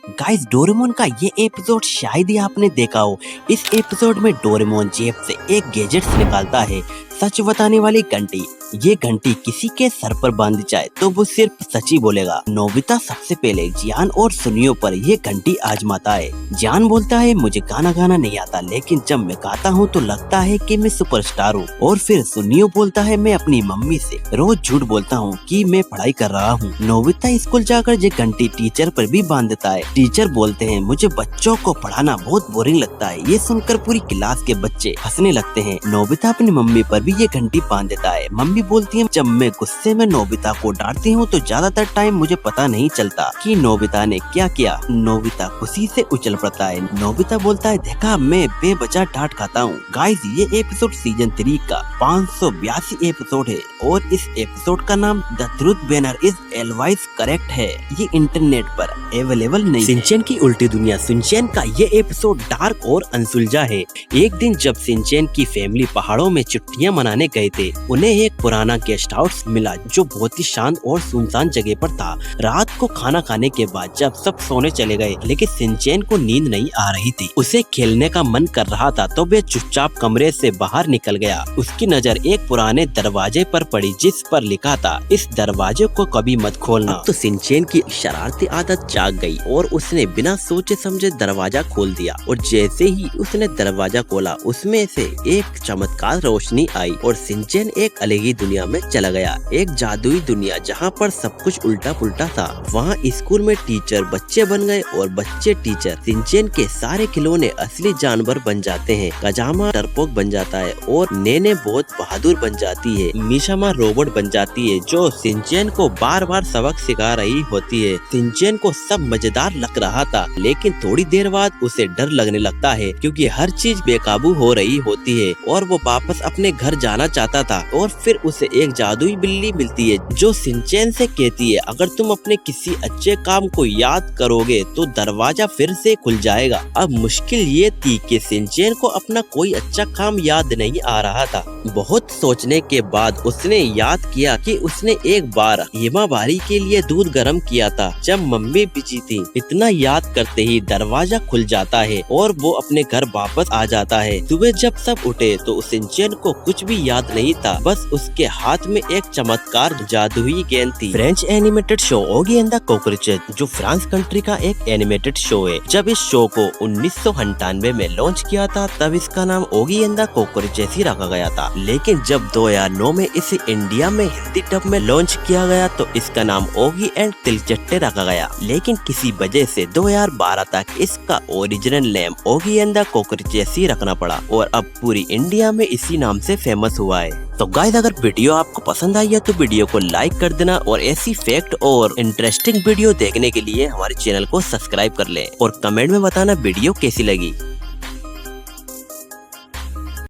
Guys Doraemon का ये episode शायद ही आपने देखा हो। इस एपिसोड में डोरेमोन जेब से एक गैजेट्स निकालता है, सच बताने वाली घंटी। ये घंटी किसी के सर पर बांधी जाए तो वो सिर्फ सच ही बोलेगा। नोबिता सबसे पहले जियान और सुनियो पर ये घंटी आजमाता है। जियान बोलता है मुझे गाना गाना नहीं आता, लेकिन जब मैं गाता हूँ तो लगता है कि मैं सुपरस्टार हूँ। और फिर सुनियो बोलता है मैं अपनी मम्मी से रोज झूठ बोलता हूँ कि मैं पढ़ाई कर रहा हूँ। नोबिता स्कूल जाकर ये घंटी टीचर पर भी बांध देता है। टीचर बोलते हैं मुझे बच्चों को पढ़ाना बहुत बोरिंग लगता है। ये सुनकर पूरी क्लास के बच्चे हंसने लगते हैं। नोबिता अपनी मम्मी पर भी ये घंटी बांध देता है। मम्मी बोलती है जब मैं गुस्से में नोबिता को डांटती हूँ तो ज्यादातर टाइम मुझे पता नहीं चलता कि नोबिता ने क्या किया। नोबिता खुशी से उछल पड़ता है। नोबिता बोलता है देखा मैं बेवजह डांट खाता हूँ। गाइस ये एपिसोड सीजन 3 का 582 एपिसोड है और इस एपिसोड का नाम the truth banner is always correct है। ये इंटरनेट पर अवेलेबल नहीं। शिनचैन की उल्टी दुनिया शिनचैन का ये एपिसोड डार्क और अनसुलझा है। एक दिन जब शिनचैन की फैमिली पहाड़ों में छुट्टियां मनाने गए थे, उन्हें एक पुराना गेस्ट हाउस मिला जो बहुत ही शांत और सुनसान जगह पर था। रात को खाना खाने के बाद जब सब सोने चले गए, लेकिन शिनचैन को नींद नहीं आ रही थी। उसे खेलने का मन कर रहा था तो वह चुपचाप कमरे से बाहर निकल गया। उसकी नजर एक पुराने दरवाजे पर पड़ी जिस पर लिखा था इस दरवाजे को कभी मत खोलना। तो शिनचैन की शरारती आदत जाग गई और उसने बिना सोचे समझे दरवाजा खोल दिया। और जैसे ही उसने दरवाजा खोला उसमें से एक चमत्कार रोशनी आई और शिनचैन एक अलग ही दुनिया में चला गया। एक जादुई दुनिया जहाँ पर सब कुछ उल्टा पुल्टा था। वहाँ स्कूल में टीचर बच्चे बन गए और बच्चे टीचर। शिनचैन के सारे खिलौने असली जानवर बन जाते हैं। कजामा डरपोक बन जाता है और नेने बहुत बहादुर बन जाती है। मिशामा रोबोट बन जाती है जो शिनचैन को बार बार सबक सिखा रही होती है। शिनचैन को सब मजेदार लग रहा था, लेकिन थोड़ी देर बाद उसे डर लगने लगता है क्योंकि हर चीज बेकाबू हो रही होती है और वो वापस अपने घर जाना चाहता था। और फिर उसे एक जादुई बिल्ली मिलती है जो शिनचैन से कहती है अगर तुम अपने किसी अच्छे काम को याद करोगे तो दरवाजा फिर से खुल जाएगा। अब मुश्किल ये थी कि शिनचैन को अपना कोई अच्छा काम याद नहीं आ रहा था। बहुत सोचने के बाद उसने याद किया कि उसने एक बार हिमाबारी के लिए दूध गर्म किया था जब मम्मी बिजी थी। इतना याद करते ही दरवाजा खुल जाता है और वो अपने घर वापस आ जाता है। सुबह जब सब उठे तो शिनचैन को कुछ भी याद नहीं था, बस उसके हाथ में एक चमत्कार जादुई गेंद थी। French animated show Oggy and the cockroaches जो फ्रांस कंट्री का एक एनिमेटेड शो है। जब इस शो को 1998 में लॉन्च किया था तब इसका नाम ओगी एंड द कॉकरोचेस ही रखा गया था, लेकिन जब 2009 में इसे इंडिया में हिंदी डब में लॉन्च किया गया तो इसका नाम ओगी एंड तिलचट्टे रखा गया। लेकिन किसी वजह से 2012 तक इसका original name Oggy and the cockroaches ही रखना पड़ा और अब पूरी इंडिया में इसी नाम से फेमस हुआ है। तो गाइस अगर वीडियो आपको पसंद आई है तो वीडियो को लाइक कर देना और ऐसी फैक्ट और इंटरेस्टिंग वीडियो देखने के लिए हमारे चैनल को सब्सक्राइब कर लें और कमेंट में बताना वीडियो कैसी लगी।